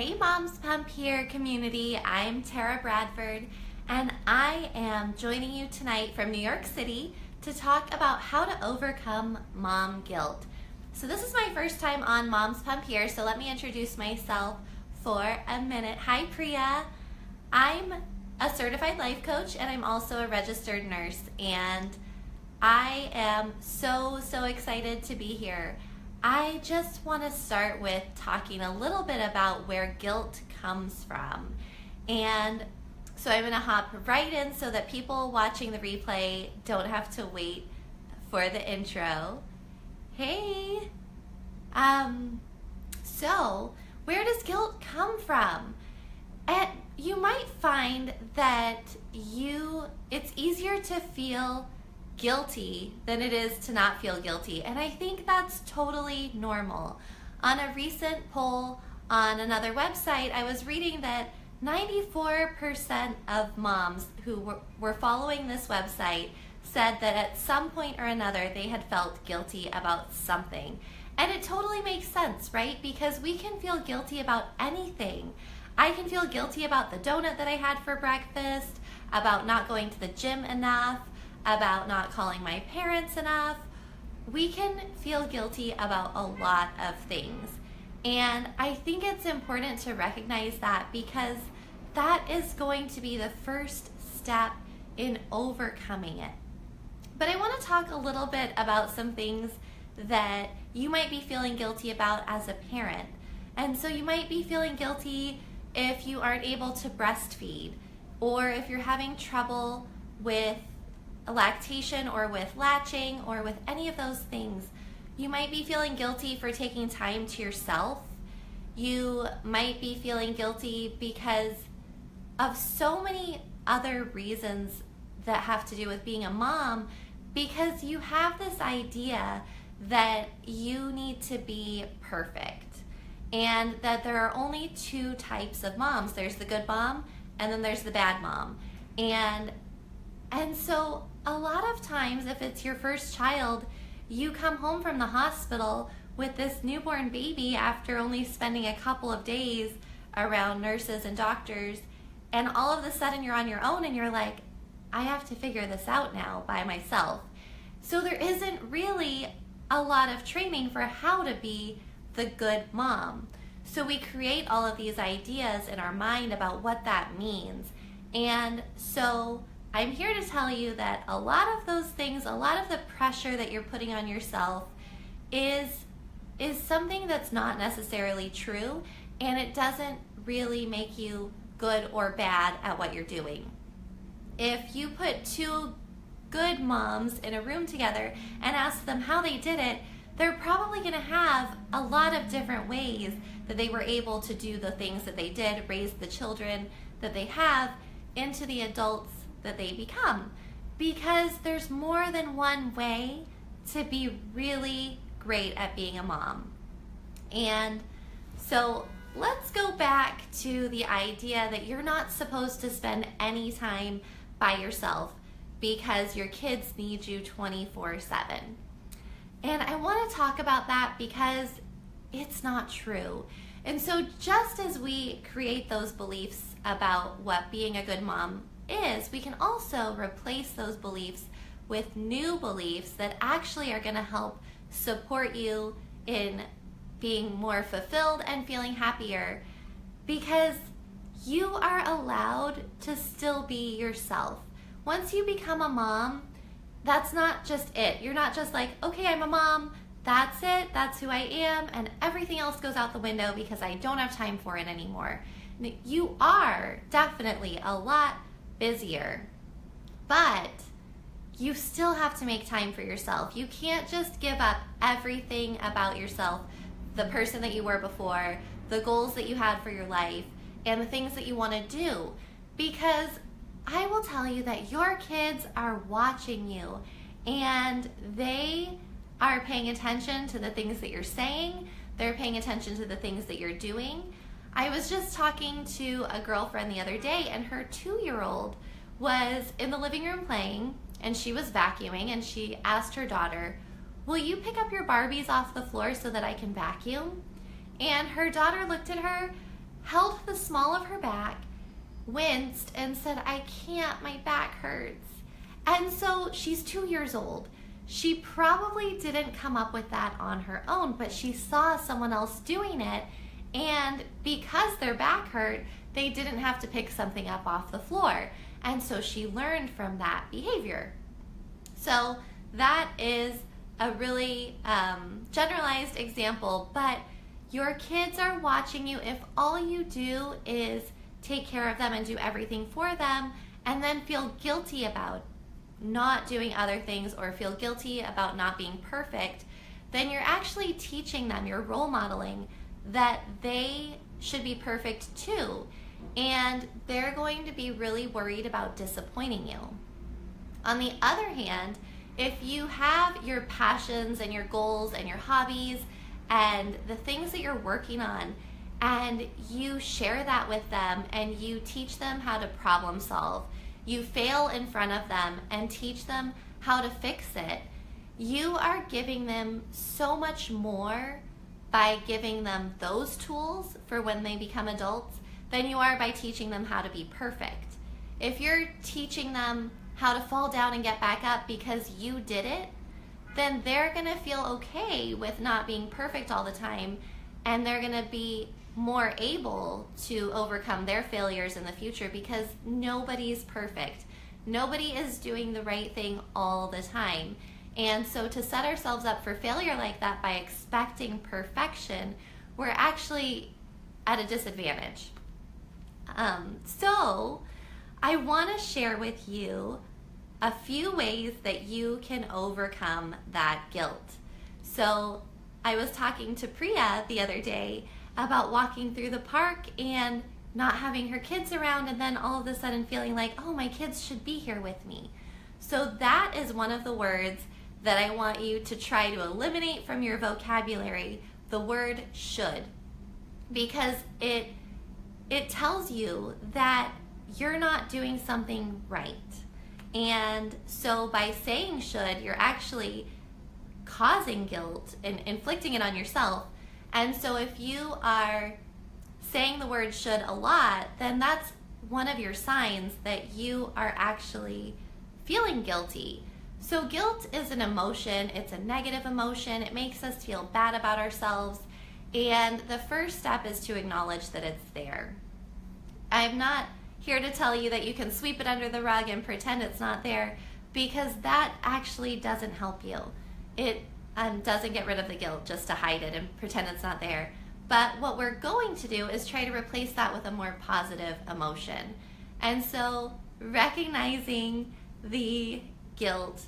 Hey Moms Pump Here community, I'm Tara Bradford and I am joining you tonight from New York City to talk about how to overcome mom guilt. So this is my first time on Moms Pump Here, so let me introduce myself for a minute. Hi Priya, I'm a certified life coach and I'm also a registered nurse, and I am so excited to be here. I just want to start with talking a little bit about where guilt comes from. And so I'm going to hop right in so that people watching the replay don't have to wait for the intro. Hey! So where does guilt come from? And you might find that it's easier to feel guilty than it is to not feel guilty, and I think that's totally normal. On a recent poll on another website, I was reading that 94% of moms who were following this website said that at some point or another they had felt guilty about something. And it totally makes sense, right? Because we can feel guilty about anything. I can feel guilty about the donut that I had for breakfast, about not going to the gym enough, about not calling my parents enough. We can feel guilty about a lot of things. And I think it's important to recognize that, because that is going to be the first step in overcoming it. But I want to talk a little bit about some things that you might be feeling guilty about as a parent. And so you might be feeling guilty if you aren't able to breastfeed, or if you're having trouble with lactation or with latching or with any of those things. You might be feeling guilty for taking time to yourself. You might be feeling guilty because of so many other reasons that have to do with being a mom, because you have this idea that you need to be perfect and that there are only two types of moms. There's the good mom and then there's the bad mom. And so a lot of times, if it's your first child, you come home from the hospital with this newborn baby after only spending a couple of days around nurses and doctors, and all of a sudden you're on your own and you're like, I have to figure this out now by myself. So there isn't really a lot of training for how to be the good mom. So we create all of these ideas in our mind about what that means. And so I'm here to tell you that a lot of those things, a lot of the pressure that you're putting on yourself is something that's not necessarily true, and it doesn't really make you good or bad at what you're doing. If you put two good moms in a room together and ask them how they did it, they're probably going to have a lot of different ways that they were able to do the things that they did, raise the children that they have into the adults that they become, because there's more than one way to be really great at being a mom. And so let's go back to the idea that you're not supposed to spend any time by yourself because your kids need you 24/7. And I want to talk about that because it's not true. And so just as we create those beliefs about what being a good mom is, we can also replace those beliefs with new beliefs that actually are going to help support you in being more fulfilled and feeling happier, because you are allowed to still be yourself. Once you become a mom, that's not just it. You're not just like, okay, I'm a mom, that's it, that's who I am, and everything else goes out the window because I don't have time for it anymore. You are definitely a lot busier, but you still have to make time for yourself. You can't just give up everything about yourself, the person that you were before, the goals that you had for your life, and the things that you want to do, because I will tell you that your kids are watching you and they are paying attention to the things that you're saying. They're paying attention to the things that you're doing. I was just talking to a girlfriend the other day, and her 2-year-old was in the living room playing, and she was vacuuming, and she asked her daughter, will you pick up your Barbies off the floor so that I can vacuum? And her daughter looked at her held the small of her back, winced, and said, "I can't, my back hurts." And so she's 2 years old. She probably didn't come up with that on her own, but she saw someone else doing it, and because their back hurt, they didn't have to pick something up off the floor. And so she learned from that behavior. So that is a really generalized example, but your kids are watching you. If all you do is take care of them and do everything for them, and then feel guilty about not doing other things or feel guilty about not being perfect, then you're actually teaching them, you're role modeling that they should be perfect too. And they're going to be really worried about disappointing you. On the other hand, if you have your passions and your goals and your hobbies and the things that you're working on, and you share that with them and you teach them how to problem solve, you fail in front of them and teach them how to fix it, you are giving them so much more by giving them those tools for when they become adults than you are by teaching them how to be perfect. If you're teaching them how to fall down and get back up because you did it, then they're gonna feel okay with not being perfect all the time, and they're gonna be more able to overcome their failures in the future because nobody's perfect. Nobody is doing the right thing all the time. And so to set ourselves up for failure like that by expecting perfection, we're actually at a disadvantage. So I want to share with you a few ways that you can overcome that guilt. So I was talking to Priya the other day about walking through the park and not having her kids around, and then all of a sudden feeling like, oh, my kids should be here with me. So that is one of the words that I want you to try to eliminate from your vocabulary, the word should, because it tells you that you're not doing something right. And so by saying should, you're actually causing guilt and inflicting it on yourself. And so if you are saying the word should a lot, then that's one of your signs that you are actually feeling guilty. So guilt is an emotion, it's a negative emotion, it makes us feel bad about ourselves, and the first step is to acknowledge that it's there. I'm not here to tell you that you can sweep it under the rug and pretend it's not there, because that actually doesn't help you. It doesn't get rid of the guilt just to hide it and pretend it's not there. But what we're going to do is try to replace that with a more positive emotion. And so recognizing the guilt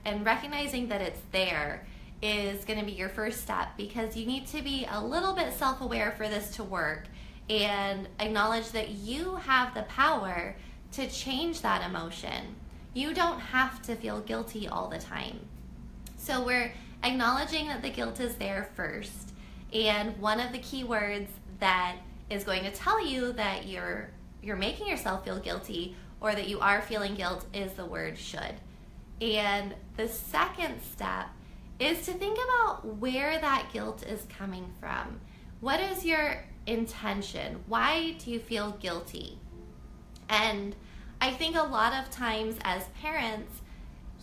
and recognizing that it's there is going to be your first step, because you need to be a little bit self-aware for this to work and acknowledge that you have the power to change that emotion. You don't have to feel guilty all the time. So we're acknowledging that the guilt is there first, and one of the key words that is going to tell you that you're making yourself feel guilty or that you are feeling guilt is the word should. And the second step is to think about where that guilt is coming from. What is your intention? Why do you feel guilty? And I think a lot of times as parents,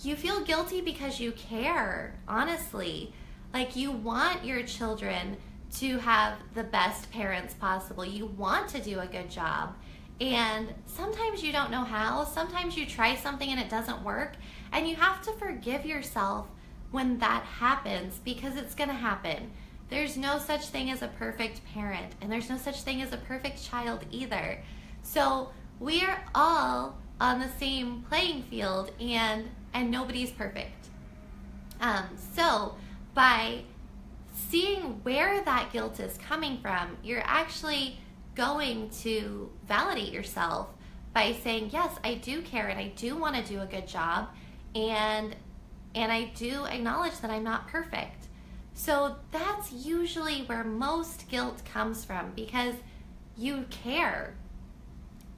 you feel guilty because you care, honestly. Like, you want your children to have the best parents possible. You want to do a good job. And sometimes you don't know how. Sometimes you try something and it doesn't work. And you have to forgive yourself when that happens, because it's going to happen. There's no such thing as a perfect parent, and there's no such thing as a perfect child either. So we are all on the same playing field, and nobody's perfect. So by seeing where that guilt is coming from, you're actually going to validate yourself by saying, yes, I do care and I do want to do a good job, and I do acknowledge that I'm not perfect. So that's usually where most guilt comes from, because you care.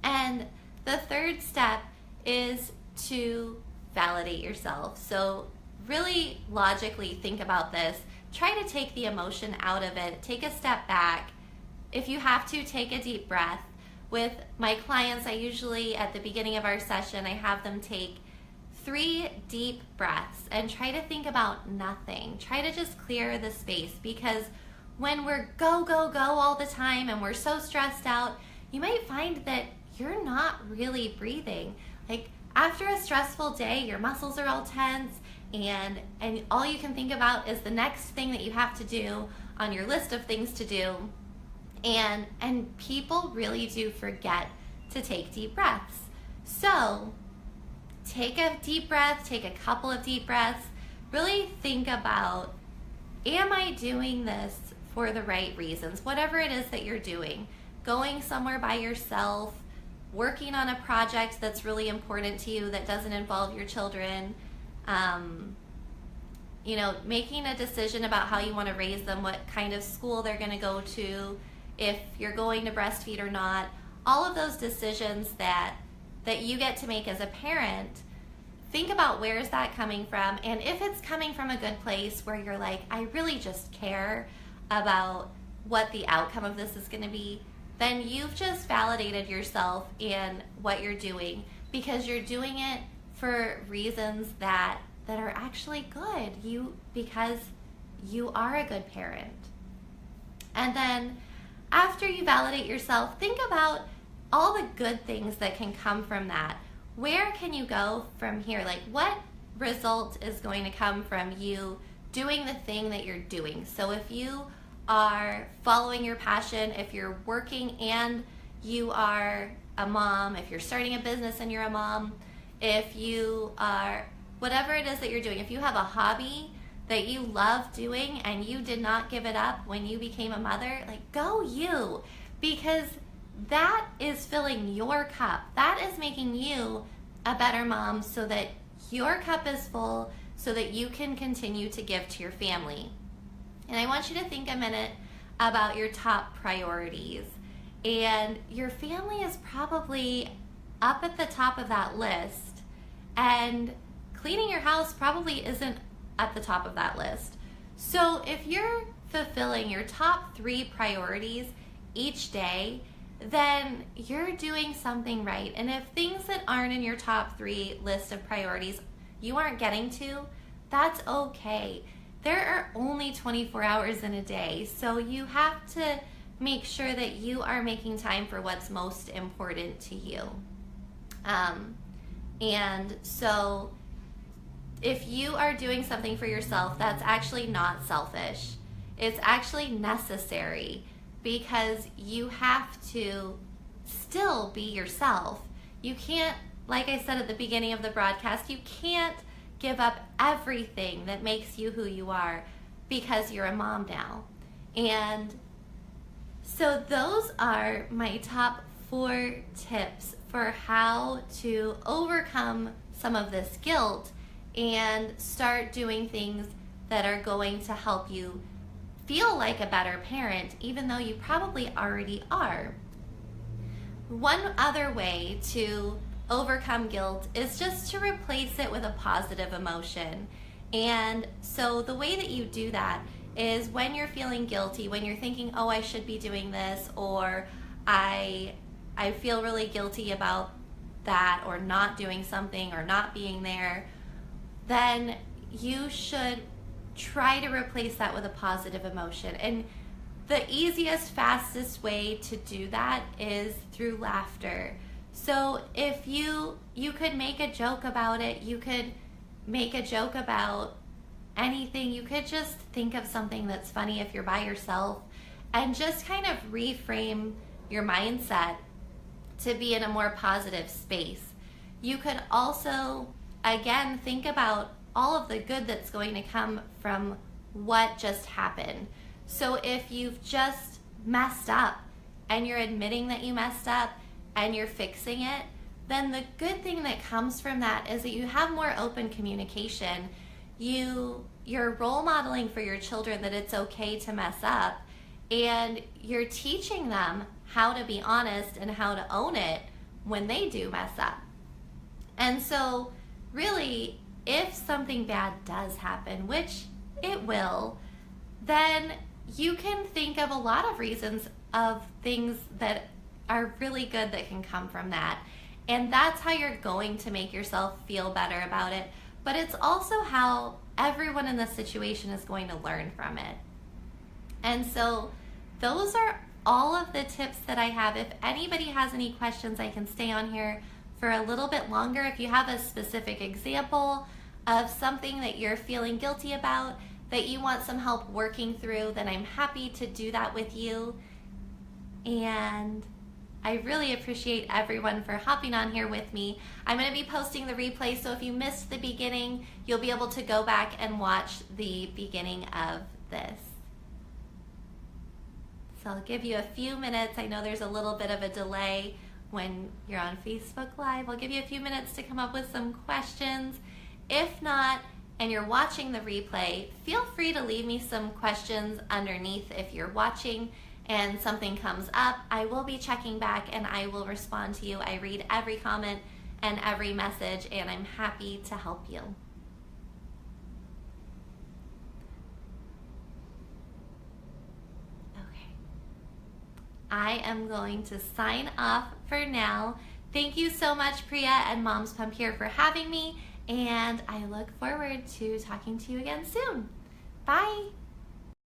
And the third step is to validate yourself. So really logically think about this. Try to take the emotion out of it. Take a step back if you have to, take a deep breath. With my clients, I usually, at the beginning of our session, I have them take 3 deep breaths and try to think about nothing. Try to just clear the space, because when we're go, go, go all the time and we're so stressed out, you might find that you're not really breathing. Like after a stressful day, your muscles are all tense and all you can think about is the next thing that you have to do on your list of things to do. And people really do forget to take deep breaths. So take a deep breath, take a couple of deep breaths, really think about, am I doing this for the right reasons? Whatever it is that you're doing, going somewhere by yourself, working on a project that's really important to you that doesn't involve your children, making a decision about how you want to raise them, what kind of school they're going to go to, if you're going to breastfeed or not, all of those decisions that you get to make as a parent. Think about where is that coming from, and if it's coming from a good place where you're like, I really just care about what the outcome of this is going to be, then you've just validated yourself in what you're doing, because you're doing it for reasons that are actually good, because you are a good parent. And then after you validate yourself, think about all the good things that can come from that. Where can you go from here? Like, what result is going to come from you doing the thing that you're doing? So if you are following your passion, if you're working and you are a mom, if you're starting a business and you're a mom, if you are, whatever it is that you're doing, if you have a hobby that you love doing and you did not give it up when you became a mother, like, go you, because that is filling your cup. That is making you a better mom so that your cup is full, so that you can continue to give to your family. And I want you to think a minute about your top priorities. And your family is probably up at the top of that list. And cleaning your house probably isn't at the top of that list. So if you're fulfilling your top 3 priorities each day, then you're doing something right. And if things that aren't in your top 3 list of priorities you aren't getting to, that's okay. There are only 24 hours in a day, so you have to make sure that you are making time for what's most important to you. And so if you are doing something for yourself, that's actually not selfish. It's actually necessary, because you have to still be yourself. You can't, like I said at the beginning of the broadcast, you can't give up everything that makes you who you are because you're a mom now. And so those are my top 4 tips for how to overcome some of this guilt and start doing things that are going to help you feel like a better parent, even though you probably already are. One other way to overcome guilt is just to replace it with a positive emotion. And so the way that you do that is when you're feeling guilty, when you're thinking, oh, I should be doing this, or I feel really guilty about that, or not doing something, or not being there, then you should try to replace that with a positive emotion. And the easiest, fastest way to do that is through laughter. So if you could make a joke about it, you could make a joke about anything. You could just think of something that's funny if you're by yourself, and just kind of reframe your mindset to be in a more positive space. You could also, again, think about all of the good that's going to come from what just happened. So if you've just messed up and you're admitting that you messed up and you're fixing it, then the good thing that comes from that is that you have more open communication. You're role modeling for your children that it's okay to mess up, and you're teaching them how to be honest and how to own it when they do mess up. And so really, if something bad does happen, which it will, then you can think of a lot of reasons of things that are really good that can come from that. And that's how you're going to make yourself feel better about it. But it's also how everyone in the situation is going to learn from it. And so those are all of the tips that I have. If anybody has any questions, I can stay on here for a little bit longer. If you have a specific example of something that you're feeling guilty about, that you want some help working through, then I'm happy to do that with you. And I really appreciate everyone for hopping on here with me. I'm going to be posting the replay, so if you missed the beginning, you'll be able to go back and watch the beginning of this. So I'll give you a few minutes. I know there's a little bit of a delay when you're on Facebook Live. I'll give you a few minutes to come up with some questions. If not, and you're watching the replay, feel free to leave me some questions underneath if you're watching and something comes up. I will be checking back and I will respond to you. I read every comment and every message, and I'm happy to help you. Okay. I am going to sign off for now. Thank you so much, Priya and Moms Pump Here, for having me, and I look forward to talking to you again soon. Bye.